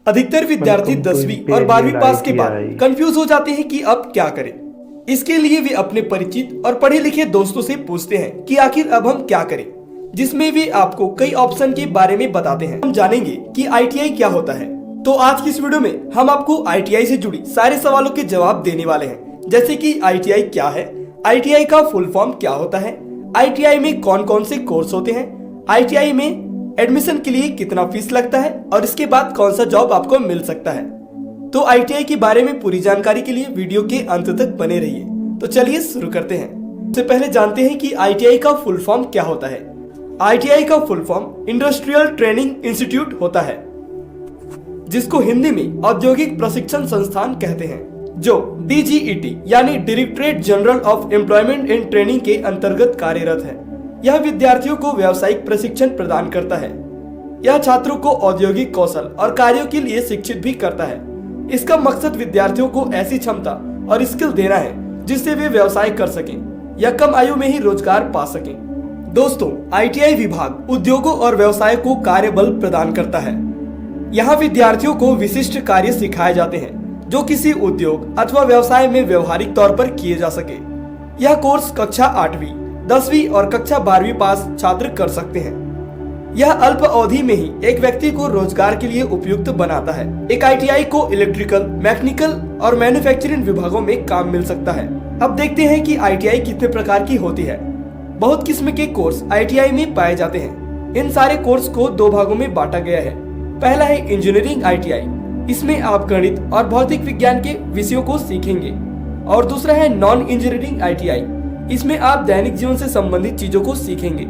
अधिकतर विद्यार्थी Welcome to 10वीं और 12वीं Imperial पास के बाद ITI। कंफ्यूज हो जाते हैं कि अब क्या करें। इसके लिए वे अपने परिचित और पढ़े लिखे दोस्तों से पूछते हैं कि आखिर अब हम क्या करें, जिसमें वे आपको कई ऑप्शन के बारे में बताते हैं। हम जानेंगे कि ITI क्या होता है। तो आज की इस वीडियो में हम आपको ITI से जुड़ी सारे सवालों के जवाब देने वाले हैं, जैसे कि ITI क्या है, ITI का फुल फॉर्म क्या होता है, ITI में कौन कौन से कोर्स होते हैं, ITI में एडमिशन के लिए कितना फीस लगता है और इसके बाद कौन सा जॉब आपको मिल सकता है। तो ITI के बारे में पूरी जानकारी के लिए वीडियो के अंत तक बने रहिए। तो चलिए शुरू करते हैं। सबसे पहले जानते हैं कि ITI का फुल फॉर्म क्या होता है। ITI का full form industrial training institute होता है, जिसको हिंदी में औद्योगिक प्रशिक्षण संस्थान कहते हैं, जो DGET यानी directorate general of employment and training के अंतर्गत कार्यरत है। यह विद्यार्थियों को व्यावसायिक प्रशिक्षण प्रदान करता है। यह छात्रों को औद्योगिक कौशल और कार्यों के लिए शिक्षित भी करता है। इसका मकसद विद्यार्थियों को ऐसी क्षमता और स्किल देना है जिससे वे व्यवसाय कर सकें या कम आयु में ही रोजगार पा सकें। दोस्तों, ITI विभाग उद्योगों और व्यवसाय को कार्यबल प्रदान करता है। यहाँ विद्यार्थियों को विशिष्ट कार्य सिखाए जाते हैं जो किसी उद्योग अथवा व्यवसाय में व्यवहारिक तौर पर किए जा सके। यह कोर्स कक्षा 8वीं, 10वीं और कक्षा 12वीं पास छात्र कर सकते हैं। यह अल्प अवधि में ही एक व्यक्ति को रोजगार के लिए उपयुक्त बनाता है। एक ITI को इलेक्ट्रिकल, मैकेनिकल और मैन्युफैक्चरिंग विभागों में काम मिल सकता है। अब देखते हैं कि ITI कितने प्रकार की होती है। बहुत किस्म के कोर्स ITI में पाए जाते हैं। इन सारे कोर्स को दो भागों में बांटा गया है। पहला है इंजीनियरिंग ITI, इसमें आप गणित और भौतिक विज्ञान के विषयों को सीखेंगे। और दूसरा है नॉन इंजीनियरिंग ITI, इसमें आप दैनिक जीवन से संबंधित चीजों को सीखेंगे।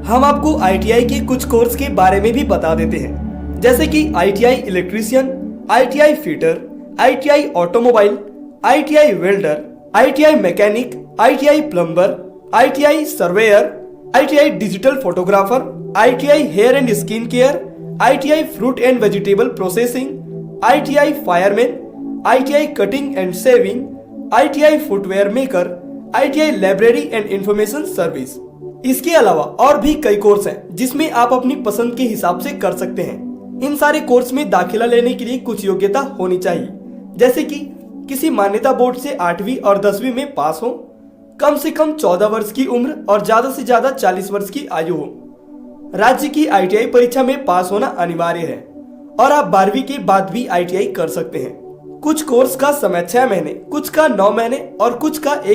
हम आपको ITI के कुछ कोर्स के बारे में भी बता देते हैं, जैसे कि ITI electrician, ITI fitter, ITI automobile, ITI welder, ITI mechanic, ITI plumber, ITI surveyor, ITI digital photographer, ITI hair and skin care, ITI fruit and vegetable processing, ITI fireman, ITI cutting and shaving, ITI footwear maker, ITI library and information service. इसके अलावा और भी कई course हैं जिसमें आप अपनी पसंद के हिसाब से कर सकते हैं। इन सारे कोर्स में दाखिला लेने के लिए कुछ योग्यता होनी चाहिए, जैसे कि किसी मान्यता बोर्ड से 8वीं और 10वीं में पास हो, कम से कम 14 वर्ष की उम्र और ज्यादा से ज्यादा 40 वर्ष की आयु हो, राज्य की ITI परीक्षा में पास होना अनिवार्य है और आप 12वीं के बाद भी ITI कर सकते हैं। कुछ कोर्स का समय 6 महीने, कुछ का 9 महीने और कुछ का 1